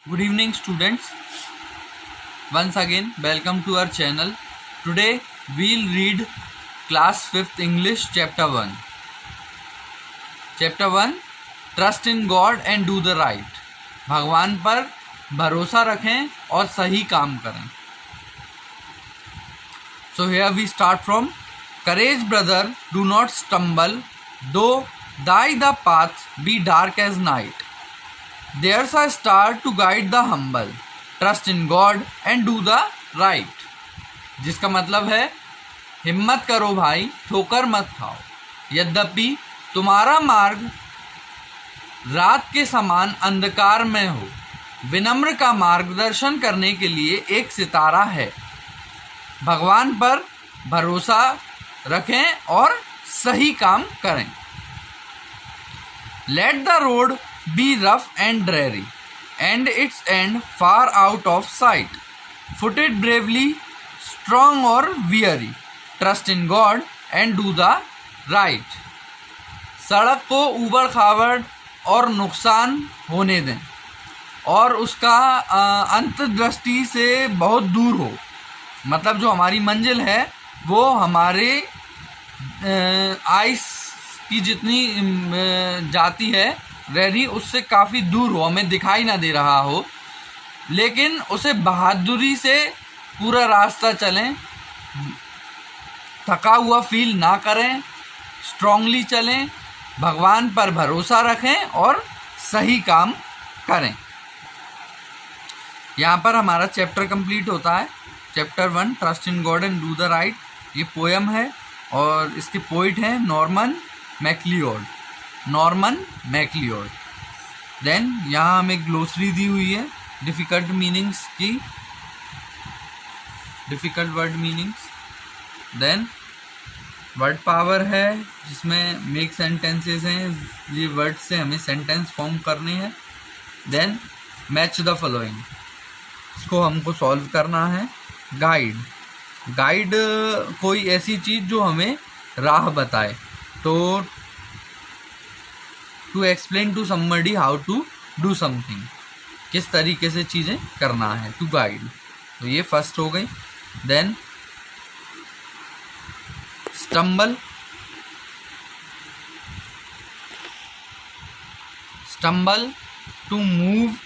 Good evening, students. Once again, welcome to our channel. Today, we'll read class 5th English chapter 1. Chapter 1, Trust in God and do the right. भगवान पर भरोसा रखें और सही काम करें. So here we start from Courage, brother, do not stumble, though the path be dark as night. There's a star to guide the humble. Trust in God and do the right. जिसका मतलब है हिम्मत करो भाई, ठोकर मत खाओ. यद्यपि तुम्हारा मार्ग रात के समान अंधकार में हो, विनम्र का मार्गदर्शन करने के लिए एक सितारा है. भगवान पर भरोसा रखें और सही काम करें. Let the road be rough and dreary, and its end far out of sight. Foot it bravely, strong or weary. Trust in God and do the right. सड़क को ऊबड़ खाबड़ और नुकसान होने दें और उसका अंतर्दृष्टि से बहुत दूर हो. मतलब जो हमारी मंजिल है वो हमारे आइस की जितनी जाती है रैली उससे काफ़ी दूर हो, हमें दिखाई ना दे रहा हो, लेकिन उसे बहादुरी से पूरा रास्ता चलें, थका हुआ फील ना करें, स्ट्रांगली चलें, भगवान पर भरोसा रखें और सही काम करें. यहाँ पर हमारा चैप्टर कंप्लीट होता है. Chapter 1 trust in God and do the right. ये पोएम है और इसके पोइट हैं नॉर्मन मैक्लियोड. देन यहाँ हमें ग्लोसरी दी हुई है डिफ़िकल्ट मीनिंग्स की, difficult word meanings. Then word power है जिसमें मेक सेंटेंसेस हैं, ये वर्ड से हमें सेंटेंस फॉर्म करने हैं. देन मैच द फॉलोइंग, इसको हमको सॉल्व करना है. गाइड कोई ऐसी चीज़ जो हमें राह बताए. तो to explain to somebody how to do something, किस तरीके से चीज़ें करना है, टू गाइड. तो ये फर्स्ट हो गई. Then stumble to move,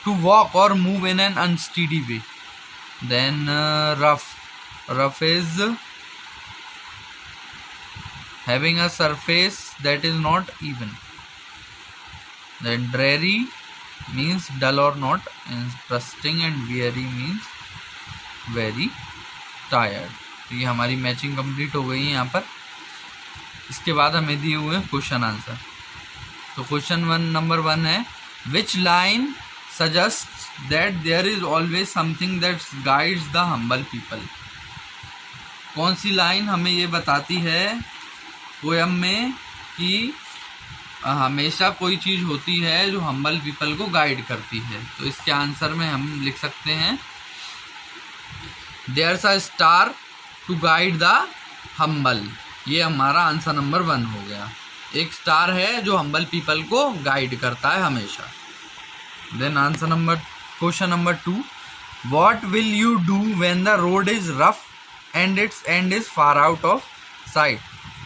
to walk और move in an unsteady way. Then rough is having a surface that is not even. Then dreary means dull or not interesting, and weary means very tired. तो ये हमारी matching complete हो गई है यहाँ पर. इसके बाद हमें दिए हुए हैं क्वेश्चन आंसर. तो क्वेश्चन नंबर 1 है which line suggest that there is always something that guides the humble people. कौन सी लाइन हमें ये बताती है पोएम में कि हमेशा कोई चीज़ होती है जो हम्बल पीपल को गाइड करती है. तो इसके आंसर में हम लिख सकते हैं there's a star to guide the humble. ये हमारा आंसर नंबर 1 हो गया. एक स्टार है जो हम्बल पीपल को गाइड करता है हमेशा. Then answer number question number 2, what will you do when the road is rough and its end is far out of sight.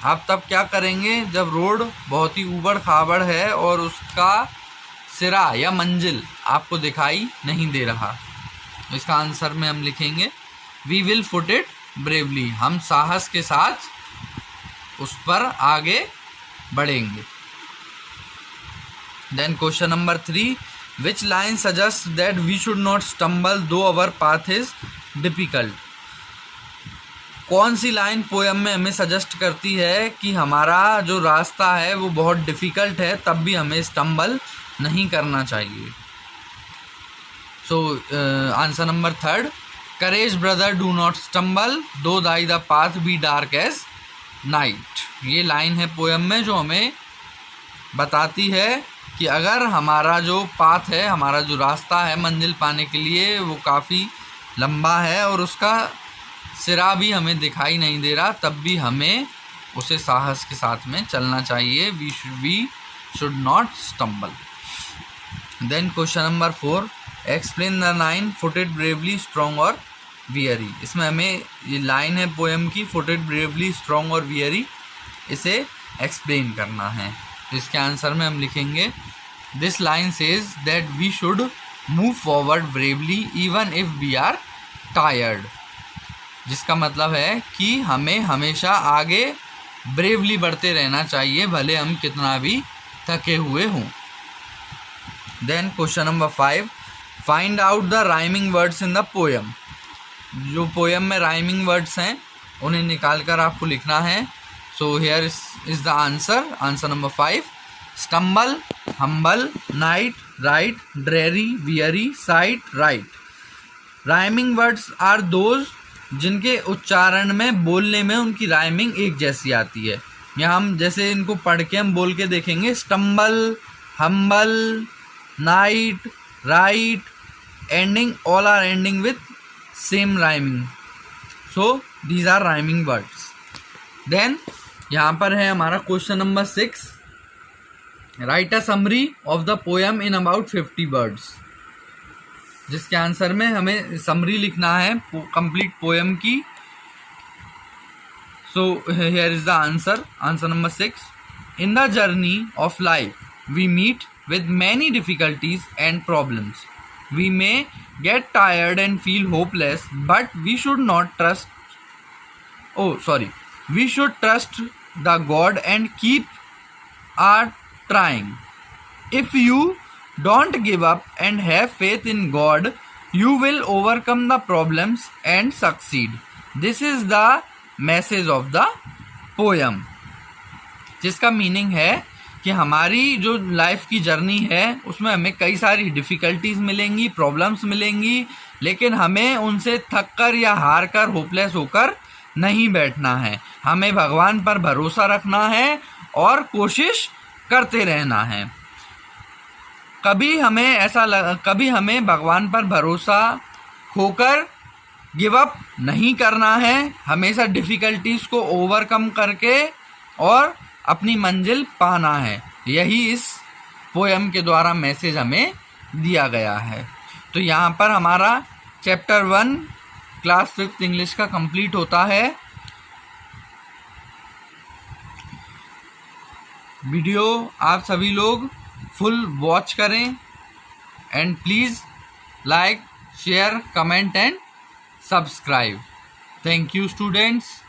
आप तब क्या करेंगे जब रोड बहुत ही ऊबड़ खाबड़ है और उसका सिरा या मंजिल आपको दिखाई नहीं दे रहा. इसका आंसर में हम लिखेंगे we will foot it bravely. हम साहस के साथ उस पर आगे बढ़ेंगे. Then question number 3, which line suggest that we should not stumble through our path is difficult. कौन सी लाइन पोएम में हमें सजेस्ट करती है कि हमारा जो रास्ता है वो बहुत डिफ़िकल्ट है, तब भी हमें स्टम्बल नहीं करना चाहिए. So answer number 3, courage brother do not stumble though the path be dark as night. ये लाइन है पोएम में जो हमें बताती है कि अगर हमारा जो पाथ है, हमारा जो रास्ता है मंजिल पाने के लिए, वो काफ़ी लंबा है और उसका सिरा भी हमें दिखाई नहीं दे रहा, तब भी हमें उसे साहस के साथ में चलना चाहिए. We should not stumble. Then question number 4, explain the line footed bravely strong or weary. इसमें हमें ये लाइन है पोएम की, footed bravely strong or weary, इसे एक्सप्लेन करना है। तो इसके आंसर में हम लिखेंगे this line says that we should move forward bravely even if we are tired. जिसका मतलब है कि हमें हमेशा आगे ब्रेवली बढ़ते रहना चाहिए, भले हम कितना भी थके हुए हों। Then question number 5, find out the rhyming words in the poem. जो पोएम में राइमिंग वर्ड्स हैं उन्हें निकाल कर आपको लिखना है। So here is the answer. Answer number 5, stumble, humble, night, right, dreary, weary, sight, right. Rhyming words are those जिनके उच्चारण में, बोलने में उनकी राइमिंग एक जैसी आती है। या हम जैसे इनको पढ़ के हम बोल के देखेंगे, stumble, humble, night, right, ending, all are ending with same rhyming. So these are rhyming words. Then यहाँ पर है हमारा question number 6, write a summary of the poem in about 50 words. जिसके आंसर में हमें समरी लिखना है कंप्लीट पोएम की। So here is the answer. Answer number 6, in the journey of life we meet with many difficulties and problems. We may get tired and feel hopeless, but we should trust the God and keep our trying. If you don't give up and have faith in God, you will overcome the problems and succeed. This is the message of the poem. जिसका meaning है कि हमारी जो life की journey है उसमें हमें कई सारी डिफ़िकल्टीज मिलेंगी, प्रॉब्लम्स मिलेंगी, लेकिन हमें उनसे थक कर या हार कर, होपलेस होकर नहीं बैठना है। हमें भगवान पर भरोसा रखना है और कोशिश करते रहना है। कभी हमें भगवान पर भरोसा खोकर गिव अप नहीं करना है। हमेशा डिफ़िकल्टीज को ओवरकम करके और अपनी मंजिल पाना है। यही इस पोएम के द्वारा मैसेज हमें दिया गया है। तो यहाँ पर हमारा चैप्टर 1 क्लास 5th इंग्लिश का कंप्लीट होता है। वीडियो आप सभी लोग फुल वॉच करें and please like, share, comment and subscribe. Thank you students.